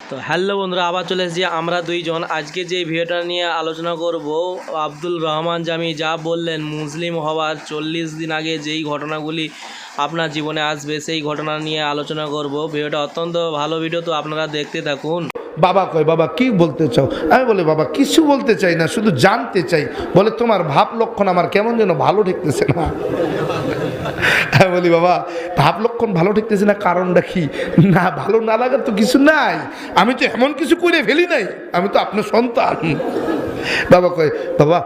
তো হ্যালো বন্ধুরা, আবার চলে এসেছি আমরা দুইজন। আজকে যে ভিডিওটা নিয়ে আলোচনা করব, আব্দুল রহমান জামি যা বললেন মুসলিম হওয়ার 40 দিন আগে যেই ঘটনাগুলি আপনার জীবনে আসবে সেই ঘটনা নিয়ে আলোচনা করব। ভিডিওটা অত্যন্ত ভালো ভিডিও, তো আপনারা দেখতে থাকুন। বাবা কয়, বাবা কি বলতে চাও? আমি বলি, বাবা কিছু বলতে চাই না, শুধু জানতে চাই। বলে, তোমার ভাব লক্ষণ আমার কেমন যেন ভালো ঠেকতেছে না। আমি বলি, বাবা ভাব লক্ষণ ভালো ঠেকতেছে না, কারণটা কি? না, ভালো না লাগার তো কিছু নাই, আমি তো এমন কিছু করে ফেলি নাই, আমি তো আপনার সন্তান। বাবা কয়, বাবা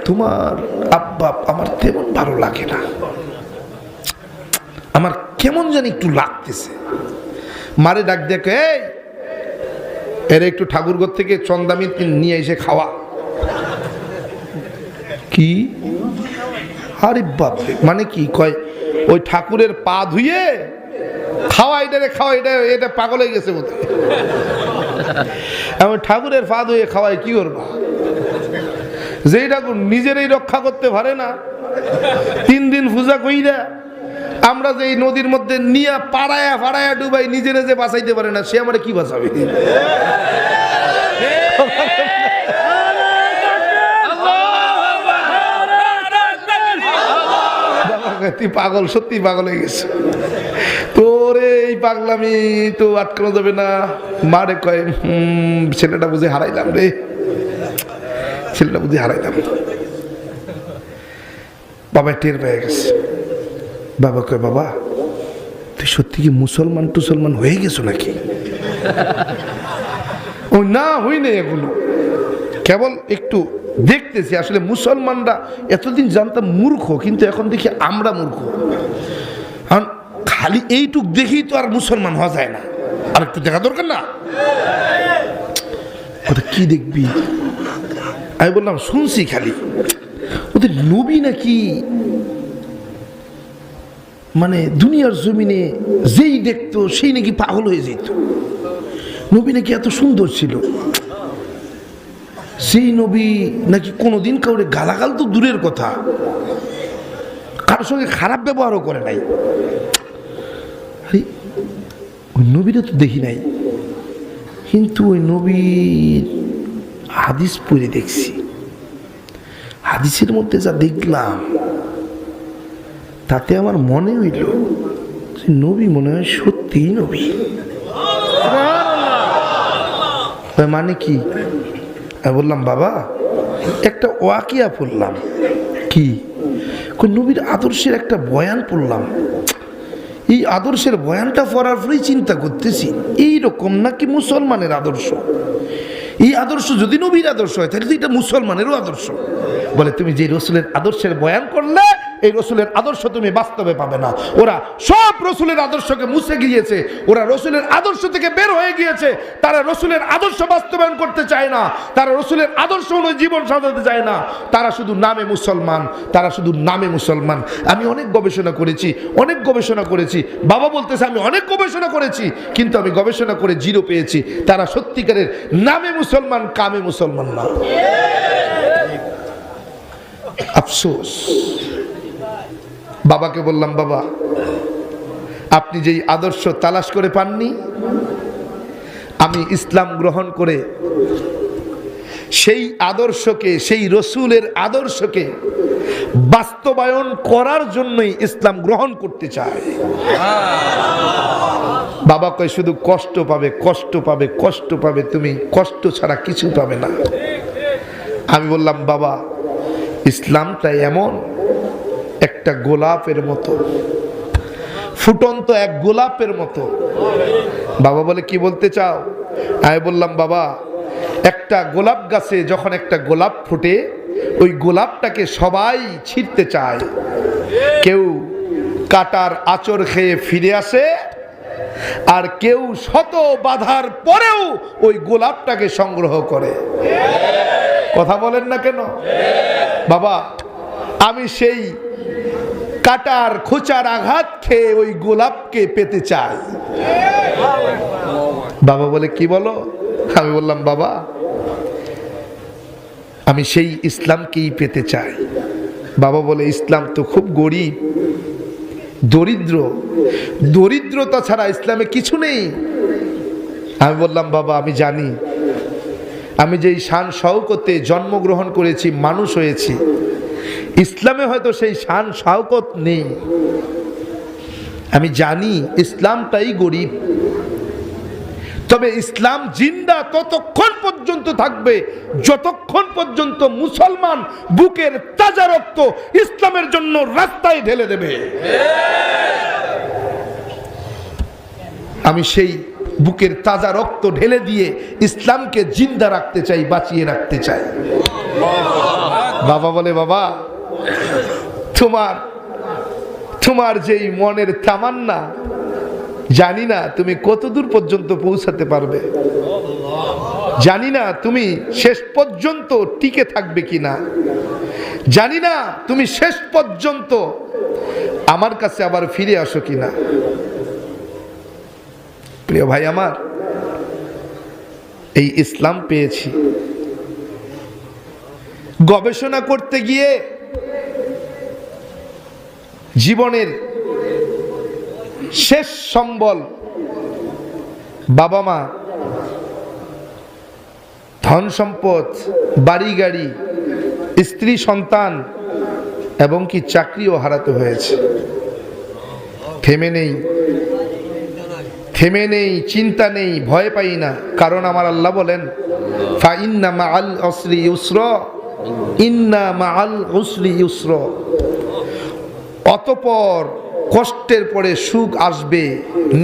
তোমার আব্বা আমার তেমন ভালো লাগে না, আমার কেমন জানি একটু লাগতেছে। মারে ডাক দেখে, এর একটু ঠাকুরঘর থেকে চন্দামি নিয়ে এসে খাওয়া। কি? আরে বাপরে, মানে কি? কয় ওই ঠাকুরের পা ধুয়ে খাওয়া, এটারে খাওয়া, এটা পাগল হয়ে গেছে বোধ। এমন ঠাকুরের পা ধুয়ে খাওয়াই কি করবা? যেই ঠাকুর নিজেরই রক্ষা করতে পারে না, 3 দিন পূজা কইরা আমরা যে এই নদীর মধ্যে নিয়ে পাড়ায়া ফাড়ায়া ডুবাই, নিজেরে যে বাঁচাইতে পারে না, সে আমার কি বাঁচাবে? তুই পাগল, সত্যি পাগল হয়ে গেছে তোরে, এই পাগলামি তো আটকানো যাবে না। মারে কয়, ছেলেটা বুঝে হারাইলাম রে, ছেলেটা বুঝে হারাইলাম। বাবা টের পেয়ে গেছে। বাবা কয়, বাবা তুই সত্যি কি মুসলমান টুসলমান হয়ে গেছো নাকি? ও না, হই নাই এগুলো, কেবল একটু দেখতেছি। আসলে মুসলমানরা এতদিন জানতাম মূর্খ, কিন্তু এখন দেখি আমরা মূর্খ। কারণ খালি এইটুক দেখি তো আর মুসলমান হওয়া যায় না, আর একটু দেখা দরকার না? ওটা কি দেখবি? আমি বললাম, শুনছি খালি ওদের নবী নাকি মানে দুনিয়ার জমিনে যেই দেখতো সেই নাকি পাগল হয়ে যেত। নবী নাকি এত সুন্দর ছিল, সেই নবী নাকি কোনোদিন কাউরে গালাগাল তো দূরের কথা, কারোর সঙ্গে খারাপ ব্যবহারও করে নাই। আরে ওই নবীরা তো দেখি নাই, কিন্তু ওই নবীর হাদিস পড়ে দেখছি। হাদিসের মধ্যে যা দেখলাম তাতে আমার মনে হইল যে নবী মনে হয় সত্যিই নবী। মানে কি? আমি বললাম, বাবা একটা ওয়াকিয়া পড়লাম। কি? নবীর আদর্শের একটা বয়ান পড়লাম। এই আদর্শের বয়ানটা পড়ার পরেই চিন্তা করতেছি, এইরকম নাকি মুসলমানের আদর্শ? এই আদর্শ যদি নবীর আদর্শ হয়, তাহলে তো এটা মুসলমানেরও আদর্শ। বলে, তুমি যে রসুলের আদর্শের বয়ান করলে, এই রসুলের আদর্শ তুমি বাস্তবে পাবে না। ওরা সব রসুলের আদর্শকে মুছে গিয়েছে, ওরা রসুলের আদর্শ থেকে বের হয়ে গিয়েছে। তারা রসুলের আদর্শ বাস্তবায়ন করতে চায় না, তারা রসুলের আদর্শ অনুযায়ী জীবন সাজাতে চায় না। তারা শুধু নামে মুসলমান, তারা শুধু নামে মুসলমান। আমি অনেক গবেষণা করেছি, অনেক গবেষণা করেছি। বাবা বলতেছে, আমি অনেক গবেষণা করেছি, কিন্তু আমি গবেষণা করে 0 পেয়েছি। তারা সত্যিকারের নামে মুসলমান, কামে মুসলমান না। আফসোস। বাবাকে বললাম, বাবা আপনি যেই আদর্শ তালাশ করে পাননি, আমি ইসলাম গ্রহণ করে সেই আদর্শকে, সেই রসুলের আদর্শকে বাস্তবায়ন করার জন্যই ইসলাম গ্রহণ করতে চাই। বাবা কয়, শুধু কষ্ট পাবে, কষ্ট পাবে, কষ্ট পাবে, তুমি কষ্ট ছাড়া কিছু পাবে না। আমি বললাম, বাবা ইসলামটা এমন একটা গোলাপের মতো, ফুটন্ত এক গোলাপের মতো। বাবা বলে, কি বলতে চাও? আমি বললাম, বাবা একটা গোলাপ গাছে যখন একটা গোলাপ ফুটে, ওই গোলাপটাকে সবাই ছিঁড়তে চায়। কেউ কাটার আঁচড় খেয়ে ফিরে আসে, আর কেউ শত বাধার পরেও ওই গোলাপটাকে সংগ্রহ করে। কথা বলেন না কেন? বাবা আমি সেই কাটার খোঁচার আঘাত খেয়ে ওই গোলাপকে পেতে চাই। বাবা বলে, কি বলো? আমি বললাম, বাবা আমি সেই ইসলামকেই পেতে চাই। বাবা বলে, ইসলাম তো খুব গরিব, দরিদ্রতা ছাড়া ইসলামে কিছু নেই। আমি বললাম বাবা আমি জানি, আমি যেই শান শওকতে জন্মগ্রহণ করেছি, মানুষ হয়েছি, ইসলামে হয়তো সেই শান শওকত নেই। আমি জানি ইসলামটাই গরিব, তবে ইসলাম জিন্দা ততক্ষণ পর্যন্ত থাকবে যতক্ষণ পর্যন্ত মুসলমান বুকের তাজা রক্ত ইসলামের জন্য রাস্তায় ঢেলে দেবে। আমি সেই বুকের তাজা রক্ত ঢেলে দিয়ে ইসলামকে জিন্দা রাখতে চাই, বাঁচিয়ে রাখতে চাই। বাবা বলে, বাবা তোমার যেই মনের তামান্না, জানি না তুমি কত দূর পর্যন্ত পৌঁছাতে পারবে, জানি না তুমি শেষ পর্যন্ত টিকে থাকবে কিনা, জানি না তুমি শেষ পর্যন্ত আমার কাছে আবার ফিরে আসো কিনা। প্রিয় ভাই আমার, এই ইসলাম পেয়েছি, গবেষণা করতে গিয়ে জীবনের শেষ সম্বল বাবা মা, ধন সম্পদ, বাড়ি গাড়ি, স্ত্রী সন্তান এবং কি চাকরিও হারাতে হয়েছে। থেমে নেই, চিন্তা নেই, ভয় পাই না, কারণ আমার আল্লাহ বলেন ফাইন্না মাআল উসরি ইউসরা, ইন্না মাআল উসরি ইউসরা। অতঃপর কষ্টের পরে সুখ আসবে,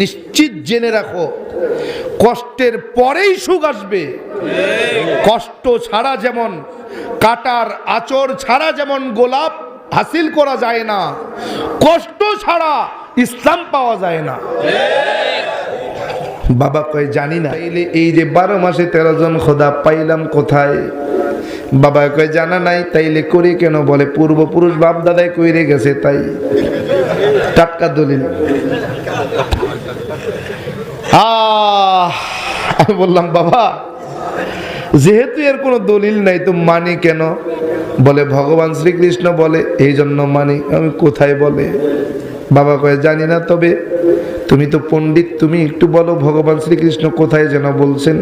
নিশ্চিত জেনে রাখো, কষ্টের পরেই সুখ আসবে। কষ্ট ছাড়া যেমন, কাটার আঁচড় ছাড়া যেমন গোলাপ হাসিল করা যায় না, কষ্ট ছাড়া ইসলাম পাওয়া যায় না। বাবা কয় জানি না, এই যে 12 মাসে 13 জন খোদা পাইলাম কোথায়? বাবা কয় জানা নাই, তাইলে করি কেন? বলে পূর্বপুরুষ বাপ দাদাই কইরে গেছে, তাই টাটকা দলিল। আমি বললাম বাবা যেহেতু এর কোনো দলিল নাই তো মানি কেন? বলে ভগবান শ্রীকৃষ্ণ বলে, এই জন্য মানি। আমি কোথায় বলে? বাবা কয় জানি না, তবে তুমি তো পণ্ডিত, তুমি একটু বলো ভগবান শ্রীকৃষ্ণ কোথায় যেন বলছেন।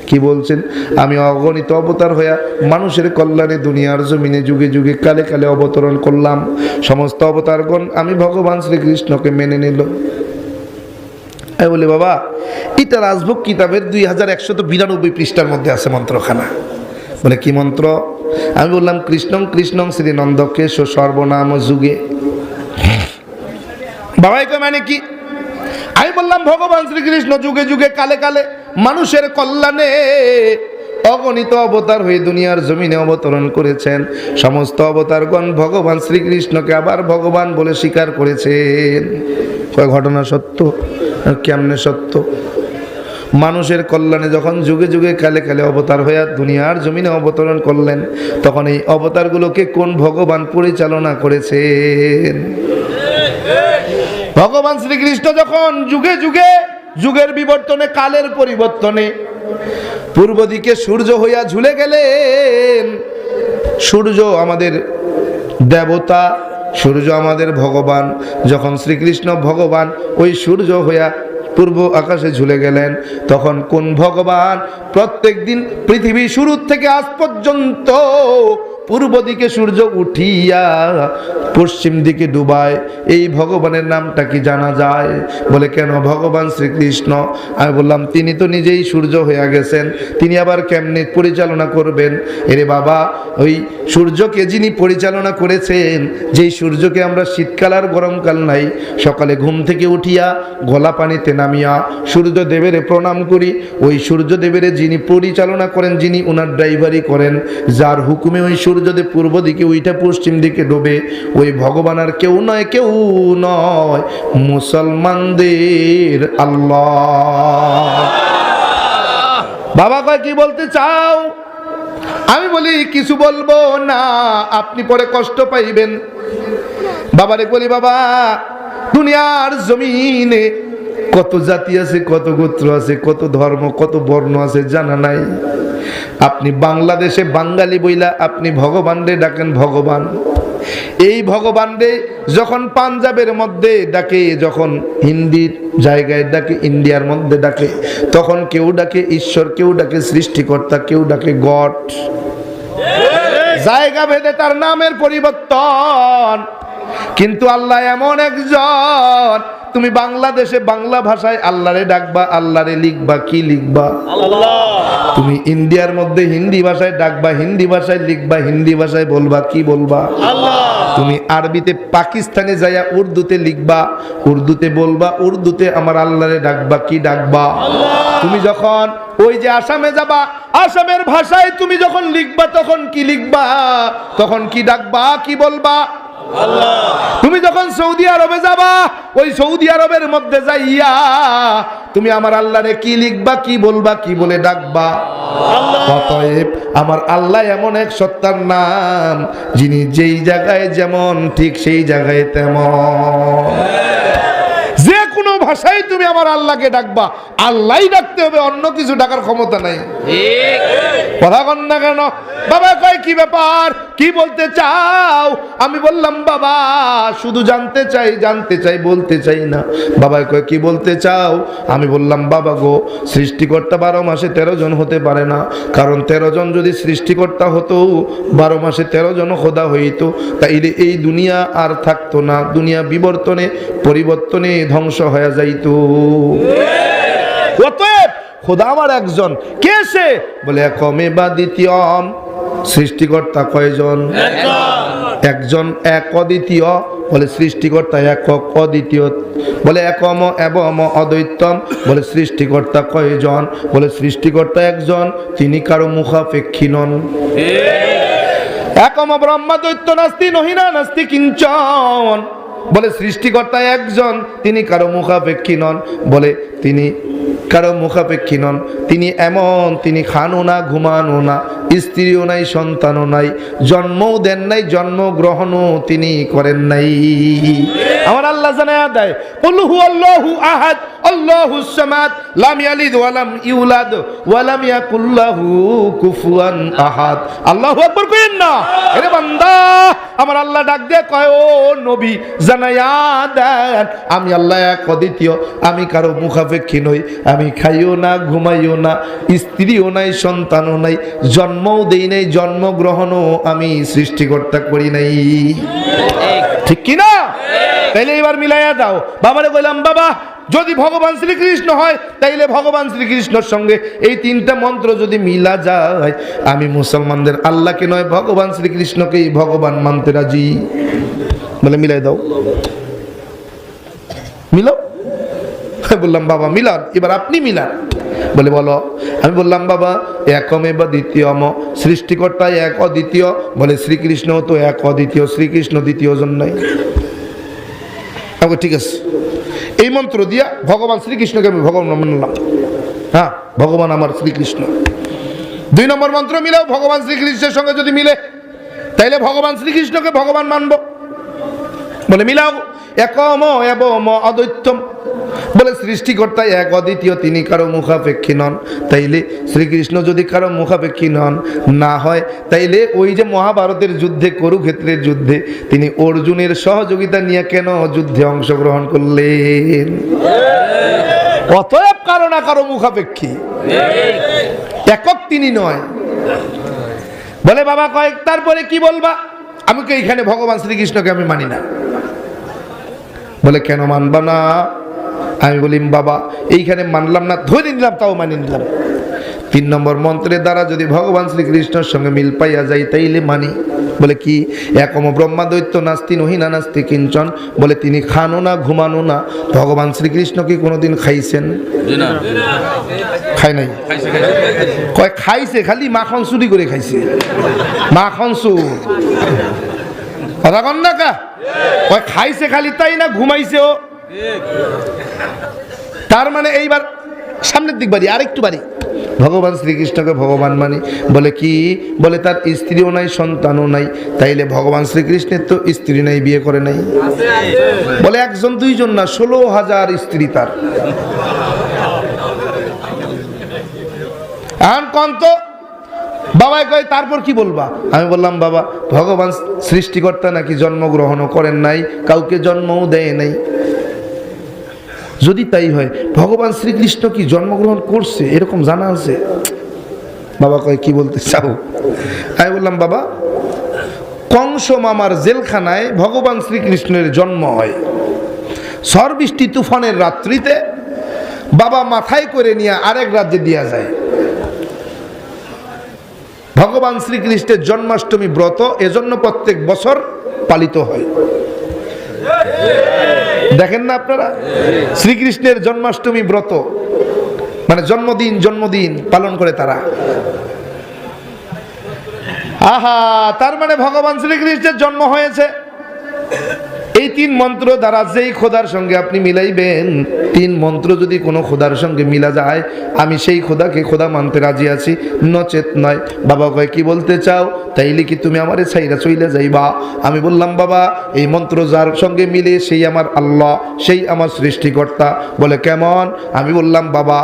কি বলছেন? আমি অগণিত অবতার হইয়া মানুষের কল্যাণে দুনিয়ার জমিনে যুগে যুগে কালে কালে অবতরণ করলাম, সমস্ত অবতারগণ আমি ভগবান শ্রীকৃষ্ণকে মেনে নিল। আমি বলি বাবা এটা রাজভোগ কিতাবের 2192 পৃষ্ঠার মধ্যে আছে মন্ত্রখানা। বলে কি মন্ত্র? আমি বললাম কৃষ্ণং কৃষ্ণং শ্রী নন্দকেশ সর্বনাম যুগে। বাবাই কয় মানে কি? আমি বললাম ভগবান শ্রীকৃষ্ণ যুগে যুগে কালে কালে মানুষের কল্যাণে অগণিত অবতার হয়ে দুনিয়ার জমিনে অবতরণ করেছেন, সমস্ত অবতারগণ ভগবান শ্রীকৃষ্ণকে আবার ভগবান বলে স্বীকার করেছেন। কয় ঘটনা সত্য? কেমনে সত্য? মানুষের কল্যাণে যখন যুগে যুগে কালে কালে অবতার হইয়া দুনিয়ার জমিনে অবতরণ করলেন, তখন এই অবতারগুলোকে কোন ভগবান পরিচালনা করেছেন? ভগবান শ্রীকৃষ্ণ যখন যুগে যুগে যুগের বিবর্তনে, কালের পরিবর্তনে পূর্ব দিকে সূর্য হইয়া ঝুলে গেলেন। সূর্য আমাদের দেবতা, সূর্য আমাদের ভগবান। যখন শ্রীকৃষ্ণ ভগবান ওই সূর্য হইয়া পূর্ব আকাশে ঝুলে গেলেন, তখন কোন ভগবান প্রত্যেক দিন পৃথিবী শুরু থেকে আজ পর্যন্ত পূর্ব দিকে সূর্য উঠিয়া পশ্চিম দিকে ডুবায়, এই ভগবানের নামটা কি জানা যায়? বলে কেন? ভগবান শ্রীকৃষ্ণ। আমি বললাম তিনি তো নিজেই সূর্য হয়ে গেছেন, তিনি আবার কেমনে পরিচালনা করবেন? এরে বাবা, ওই সূর্যকে যিনি পরিচালনা করেছেন, যেই সূর্যকে আমরা শীতকাল আর গরমকাল নাই, সকালে ঘুম থেকে উঠিয়া গলা পানিতে নামিয়া সূর্যদেবের প্রণাম করি, ওই সূর্যদেবের যিনি পরিচালনা করেন, যিনি ওনার ড্রাইভারি করেন, যার হুকুমে ওই সূর্যদেব পূর্ব দিকে উইঠা পশ্চিম দিকে ডোবে, ওই ভগবান আর কেউ নয়, কেউ নয়, মুসলমানদের আল্লাহ। বাবা কয় কি বলতে চাও? আমি বলি কিছু বলবো না, আপনি পরে কষ্ট পাইবেন। বাবারে বলি বাবা দুনিয়ার জমিনে কত জাতি আছে, কত গোত্র আছে, কত ধর্ম, কত বর্ণ আছে জানা নাই? আপনি বাংলাদেশে বাঙালি বইলা আপনি ভগবান রে ডাকেন ভগবান, এই ভগবান রে যখন পাঞ্জাবের মধ্যে ডাকে, যখন হিন্দির জায়গায় ডাকে, ইন্ডিয়ার মধ্যে ডাকে, তখন কেউ ডাকে ঈশ্বর, কেউ ডাকে সৃষ্টিকর্তা, কেউ ডাকে গড। জায়গা ভেদে তার নামের পরিবর্তন। কিন্তু আল্লাহ এমন একজন, তুমি বাংলাদেশে বাংলা ভাষায় আল্লাহরে ডাকবা, আল্লাহরে লিখবা, কি লিখবা? আল্লাহ। তুমি ইন্ডিয়ার মধ্যে হিন্দি ভাষায় ডাকবা, হিন্দি ভাষায় লিখবা, হিন্দি ভাষায় বলবা, কি বলবা? আল্লাহ। তুমি আরবিতে পাকিস্তানে যাইয়া উর্দুতে লিখবা, উর্দুতে বলবা, উর্দুতে আমার আল্লাহরে ডাকবা, কি ডাকবা? আল্লাহ। তুমি যখন ওই যে আসামে যাবা, আসামের ভাষায় তুমি যখন লিখবা, তখন কি লিখবা? তখন কি ডাকবা, কি বলবা? আল্লাহ। তুমি যখন সৌদি আরবে যাবা, ওই সৌদি আরবের মধ্যে যাইয়া তুমি আমার আল্লাহরে কি লিখবা, কি বলবা, কি বলে ডাকবা? আল্লাহ। অতএব আমার আল্লাহ এমন এক সত্তার নাম, যিনি যেই জায়গায় যেমন ঠিক সেই জায়গায় তেমন। যে কোনো ভাষায় তুমি আমার আল্লাহকে ডাকবা, আল্লাহই ডাকতে হবে, অন্য কিছু ডাকার ক্ষমতা নাই। কথা কন না কেন? বাবা কয় কি ব্যাপার, কি বলতে চাও? আমি বললাম বাবা শুধু জানতে চাই, জানতে চাই, বলতে চাই না। বাবা কয় কি বলতে চাও? আমি বললাম বাবা গো, সৃষ্টিকর্তা 12 মাসে 13 জন হতে পারে না, কারণ 13 জন যদি সৃষ্টিকর্তা হতো, 12 মাসে 13 জন খোদা হইতো, তাইলে এই দুনিয়া আর থাকতো না, দুনিয়া বিবর্তনে পরিবর্তনে ধ্বংস হয়ে যাইতো। অতএব খোদা আমার একজন। কে সে? বলে একমে বা দ্বিতীয়ম। সৃষ্টিকর্তা কয়জন? একজন, এক অদ্বিতীয়। বলে সৃষ্টিকর্তা একক অদ্বিতীয়। বলে একম এবং অদ্বৈতম। বলে সৃষ্টিকর্তা কয়জন? বলে সৃষ্টিকর্তা একজন, তিনি কারো মুখাপেক্ষী নন। একম ব্রহ্মা দৈত্য নাস্তি নহিনা নাস্তি কিঞ্চন। বলে সৃষ্টিকর্তা একজন, তিনি কারো মুখাপেক্ষী নন। বলে তিনি কারো মুখাপেক্ষী নন, তিনি এমন, তিনি খানও না, ঘুমানো না, স্ত্রীও নাই, সন্তানও নাই, জন্মও দেন নাই, জন্মগ্রহণও তিনি করেন নাই। আমার আল্লাহ জানায়া দেয়, কুল হুয়াল্লাহু আহাদ আল্লাহুস সামাদ লাম ইয়ালিদ ওয়া লাম ইউলাদ ওয়া লাম ইয়াকুল লাহু কুফুয়ান আহাদ। আল্লাহু আকবার কইেন না। আরে বান্দা, আমার আল্লাহ ডাক দিয়ে কয়, ও নবী জানায়া দেন আমি আল্লাহ এক অদ্বিতীয়, আমি কারো মুখাপেক্ষী নই, আমি খাইও না, ঘুমাইও না, স্ত্রীও নাই, সন্তানও নাই, জন্মও দেই নাই, জন্মগ্রহণও আমি সৃষ্টিকর্তা করি নাই। ঠিক কি না? তাইলে এবার মিলাইয়া দাও। বাবারে বললাম বাবা যদি ভগবান শ্রীকৃষ্ণ হয়, তাইলে ভগবান শ্রীকৃষ্ণের সঙ্গে এই 3টা মন্ত্র যদি মিলা যায়, আমি মুসলমানদের আল্লাহকে নয় ভগবান শ্রীকৃষ্ণকেই ভগবান মানতে রাজি। বলে মিলাই দাও, মিলাও। বললাম বাবা মিলান, এবার আপনি মিলান। বলে বলো। আমি বললাম বাবা একমে বা দ্বিতীয়ম, সৃষ্টিকর্তা এক অদ্বিতীয়। বলে শ্রীকৃষ্ণ তো এক অদ্বিতীয়, শ্রীকৃষ্ণ দ্বিতীয় জন নাই। ঠিক আছে, এই মন্ত্র দিয়া ভগবান শ্রীকৃষ্ণকে আমি ভগবান মানলাম। হ্যাঁ, ভগবান আমার শ্রীকৃষ্ণ। 2 নম্বর মন্ত্র মিলেও ভগবান শ্রীকৃষ্ণের সঙ্গে যদি মিলে, তাইলে ভগবান শ্রীকৃষ্ণকে ভগবান মানব। বলে মিলাও। একম এবং অদ্বৈতম। বলে সৃষ্টিকর্তা এক অদ্বিতীয়, তিনি কারো মুখাপেক্ষী নন। তাইলে শ্রীকৃষ্ণ যদি কারো মুখাপেক্ষী নন না হয়, তাইলে ওই যে মহাভারতের যুদ্ধে, কুরুক্ষেত্রের যুদ্ধে তিনি অর্জুনের সহযোগিতা নিয়ে কেন যুদ্ধে অংশগ্রহণ করলেন? অতএব কারো না কারো মুখাপেক্ষী, একক তিনি নয়। বলে বাবা কয়েক তারপরে কি বলবা? আমি তো এইখানে ভগবান শ্রীকৃষ্ণকে আমি মানি না। বলে কেন মানবা না? আমি বলি বাবা এইখানে মানলাম না, ধরে নিলাম, তাও মানি নিলাম। 3 নম্বর মন্ত্রের দ্বারা যদি ভগবান শ্রীকৃষ্ণের সঙ্গে মিল পাইয়া যাই, তাইলে মানি। বলে কি? একম ব্রহ্মা দৈত্য নাস্তি নহিনা নাস্তি কিঞ্চন। বলে তিনি খানো না, ঘুমানো না। ভগবান শ্রীকৃষ্ণ কি কোনোদিন খাইছেন? খাই নাই। কয় খাইছে, খালি মাখন চুরি করে খাইছে, মাখন চুর। কথা কন না কা? কয় খাইছে খালি, তাই না ঘুমাইছেও। তার মানে এইবার সামনের দিক বাড়ি, আরেকটু বাড়ি। ভগবান শ্রীকৃষ্ণকে ভগবান মানি। বলে কি? বলে তার স্ত্রীও নাই, সন্তানও নাই। তাইলে ভগবান শ্রীকৃষ্ণের তো স্ত্রী নাই, বিয়ে করে নাই। বলে 1 জন 2 জন না, 16,000 স্ত্রী তার। এখন কন তো বাবা কয় তারপর কি বলবা? আমি বললাম বাবা, ভগবান সৃষ্টিকর্তা নাকি জন্মগ্রহণও করেন নাই, কাউকে জন্মও দেয় নাই। যদি তাই হয়, ভগবান শ্রীকৃষ্ণ কি জন্মগ্রহণ করছে এরকম জানা আছে? বাবা কয় কি বলতে চাও? আমি বললাম বাবা, কংস মামার জেলখানায় ভগবান শ্রীকৃষ্ণের জন্ম হয়। ঝড় বৃষ্টি তুফানের রাত্রিতে বাবা মাথায় করে নিয়ে আরেক রাজ্যে দিয়া যায়। ভগবান শ্রীকৃষ্ণের জন্মাষ্টমী ব্রত এজন্য প্রত্যেক বছর পালিত হয়। দেখেন না আপনারা, শ্রীকৃষ্ণের জন্মাষ্টমী ব্রত মানে জন্মদিন পালন করে তারা। আহা, তার মানে ভগবান শ্রীকৃষ্ণের জন্ম হয়েছে। এই 3 মন্ত্র দ্বারা যেই খোদার সঙ্গে আপনি মিলাইবেন, 3 মন্ত্র যদি কোনো খোদার সঙ্গে মিলা যায়, আমি সেই খোদাকে খোদা মানতে রাজি আছি, নচেত নয়। বাবা কয় কি বলতে চাও? তাইলে কি তুমি আমারে ছাইরা চইলা যাইবা? আমি বললাম বাবা, এই মন্ত্র যার সঙ্গে মিলে সেই আমার আল্লাহ, সেই আমার সৃষ্টিকর্তা। বলে কেমন? আমি বললাম বাবা,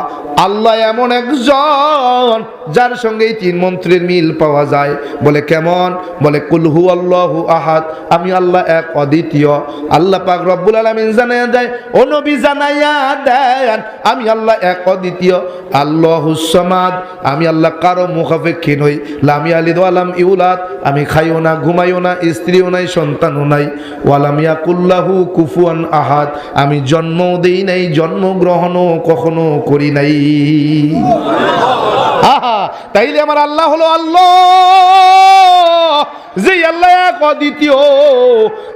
আল্লাহ এমন একজন যার সঙ্গে এই 3 মন্ত্রের মিল পাওয়া যায়। বলে কেমন? বলে কুল হু আল্লাহু আহাদ, আমি আল্লাহ এক অদ্বিতীয়। আল্লাহ পাক রব্বুল আলামিন জানায়া দেয়, ও নবী জানায়া দেন আমি আল্লাহ এক অদ্বিতীয়। আল্লাহুস সামাদ, আমি আল্লাহ কারো মুখাপেক্ষী নই। লাম ইয়ালিদ ওয়া লাম ইউলাদ, আমি খাইও না, ঘুমাইও না, স্ত্রীও নাই, সন্তানও নাই। ওয়া লাম ইয়াকুল্লাহু কুফুয়ান আহাদ, আমি জন্মও দেই নাই, জন্মগ্রহণও কখনো করি নাই। আহা, তাইলে আমার আল্লাহ হলো আল্লাহ, যেই আল্লাহ এক অদ্বিতীয়,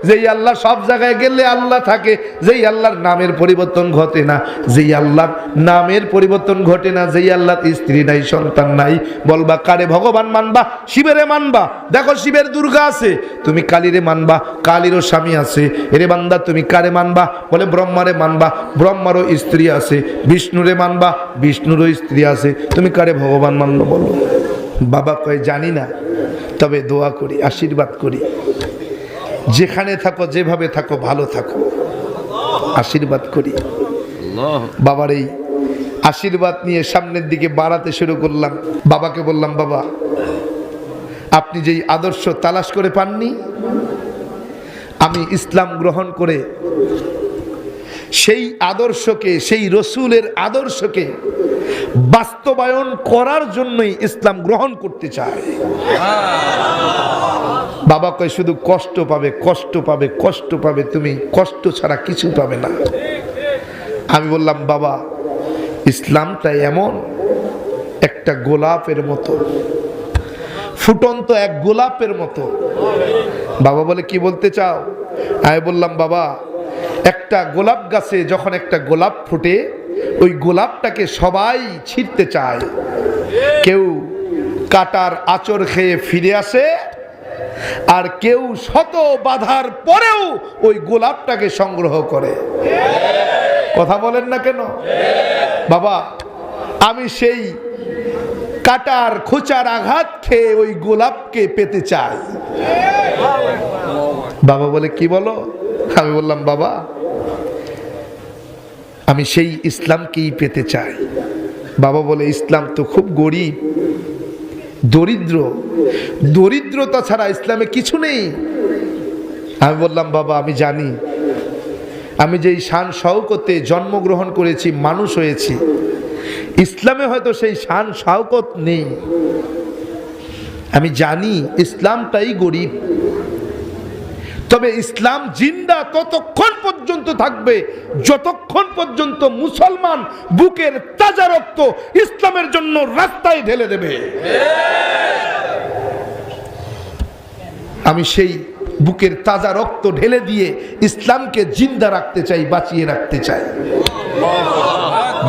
যেই আল্লাহ সব জায়গায় গেলে আল্লাহ থাকে, যেই আল্লাহর নামের পরিবর্তন ঘটে না, যেই আল্লাহর নামের পরিবর্তন ঘটে না, যেই আল্লাহর স্ত্রী নাই, সন্তান নাই। বলবা কারে ভগবান মানবা? শিবেরে মানবা। দেখো শিবের দুর্গা আছে, তুমি কালীরে মানবা, কালীরও স্বামী আছে। এরে বান্দা তুমি কারে মানবা? বলে ব্রহ্মারে মানবা, ব্রহ্মারও স্ত্রী আছে। বিষ্ণুরে মানবা, বিষ্ণুরও স্ত্রী আছে। তুমি কারে ভগবান মানবা বলো? বাবা কয় জানি না, তবে দোয়া করি, আশীর্বাদ করি, যেখানে থাকো যেভাবে থাকো ভালো থাকো, আশীর্বাদ করি। বাবার এই আশীর্বাদ নিয়ে সামনের দিকে বাড়াতে শুরু করলাম। বাবাকে বললাম বাবা, আপনি যেই আদর্শ তালাশ করে পাননি, আমি ইসলাম গ্রহণ করে সেই আদর্শকে, সেই রসুলের আদর্শকে বাস্তবায়ন করার জন্যই ইসলাম গ্রহণ করতে চায়। বাবা কয় শুধু কষ্ট পাবে, কষ্ট পাবে, কষ্ট পাবে, তুমি কষ্ট ছাড়া কিছু পাবে না। আমি বললাম বাবা, ইসলামটা এমন একটা গোলাপের মতো, ফুটন্ত এক গোলাপের মতো। বাবা বলে কি বলতে চাও? আমি বললাম বাবা, একটা গোলাপ গাছে যখন একটা গোলাপ ফুটে, ওই গোলাপটাকে সবাই ছিঁড়তে চায়। কেউ কাটার আঁচড় খেয়ে ফিরে আসে, আর কেউ শত বাধার পরেও ওই গোলাপটাকে সংগ্রহ করে। কথা বলেন না কেন? বাবা, আমি সেই কাটার খোঁচার আঘাত খেয়ে ওই গোলাপকে পেতে চাই। বাবা বলে কি বলো? আমি বললাম বাবা, আমি সেই ইসলামকেই পেতে চাই। বাবা বলে ইসলাম তো খুব গরিব, দরিদ্র, দরিদ্রতা ছাড়া ইসলামে কিছু নেই। আমি বললাম বাবা আমি জানি, আমি যেই শান শওকতে জন্মগ্রহণ করেছি, মানুষ হয়েছি, ইসলামে হয়তো সেই শান শওকত নেই। আমি জানি ইসলামটাই গরিব, তবে ইসলাম জিন্দা ততক্ষণ পর্যন্ত থাকবে যতক্ষণ পর্যন্ত মুসলমান বুকের তাজা রক্ত ইসলামের জন্য রাস্তায় ঢেলে দেবে। আমি সেই বুকের তাজা রক্ত ঢেলে দিয়ে ইসলামকে জিন্দা রাখতে চাই, বাঁচিয়ে রাখতে চাই।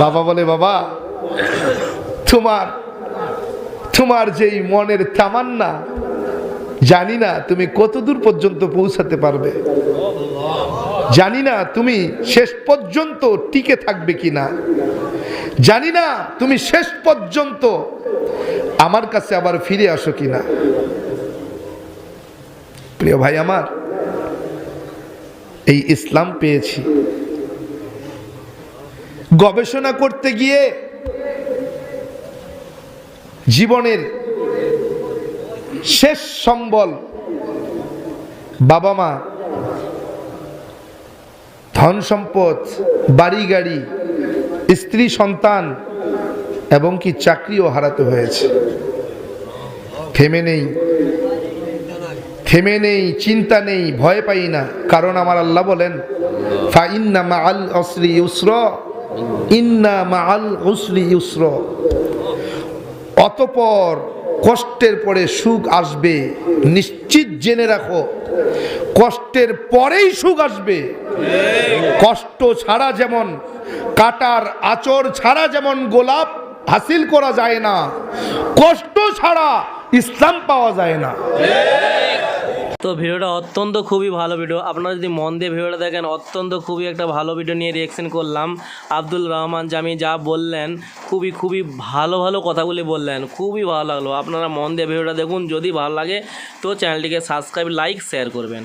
বাবা বলে বাবা, তোমার যেই মনের তামান্না, জানি না তুমি কতদূর পর্যন্ত পৌঁছাতে পারবে, জানি না তুমি শেষ পর্যন্ত টিকে থাকবে কিনা, জানি না তুমি শেষ পর্যন্ত আমার কাছে আবার ফিরে আসো কিনা। প্রিয় ভাই আমার, এই ইসলাম পেয়েছি, গবেষণা করতে গিয়ে জীবনের শেষ সম্বল বাবা মা, ধন সম্পদ, বাড়ি গাড়ি, স্ত্রী সন্তান এবং কি চাকরিও হারাতে হয়েছে। থেমে নেই, চিন্তা নেই, ভয় পাই না, কারণ আমার আল্লাহ বলেন ফা ইন্না মাআল উসরি ইউসরা, ইন্না মাআল উসরি ইউসরা। অতঃপর কষ্টের পরে সুখ আসবে, নিশ্চিত জেনে রাখো কষ্টের পরেই সুখ আসবে। কষ্ট ছাড়া যেমন, কাটার আঁচড় ছাড়া যেমন গোলাপ হাসিল করা যায় না, কষ্ট ছাড়া ইসলাম পাওয়া যায় না। তো ভিডিওটা অত্যন্ত খুবই ভালো ভিডিও, আপনারা যদি মন দিয়ে ভিডিওটা দেখেন অত্যন্ত খুবই একটা ভালো ভিডিও নিয়ে রিয়েকশন করলাম। আব্দুল রহমান জামি যা বললেন খুবই ভালো কথাগুলি বললেন, খুবই ভালো লাগলো। আপনারা মন দিয়ে ভিডিওটা দেখুন, যদি ভালো লাগে তো চ্যানেলটিকে সাবস্ক্রাইব, লাইক, শেয়ার করবেন।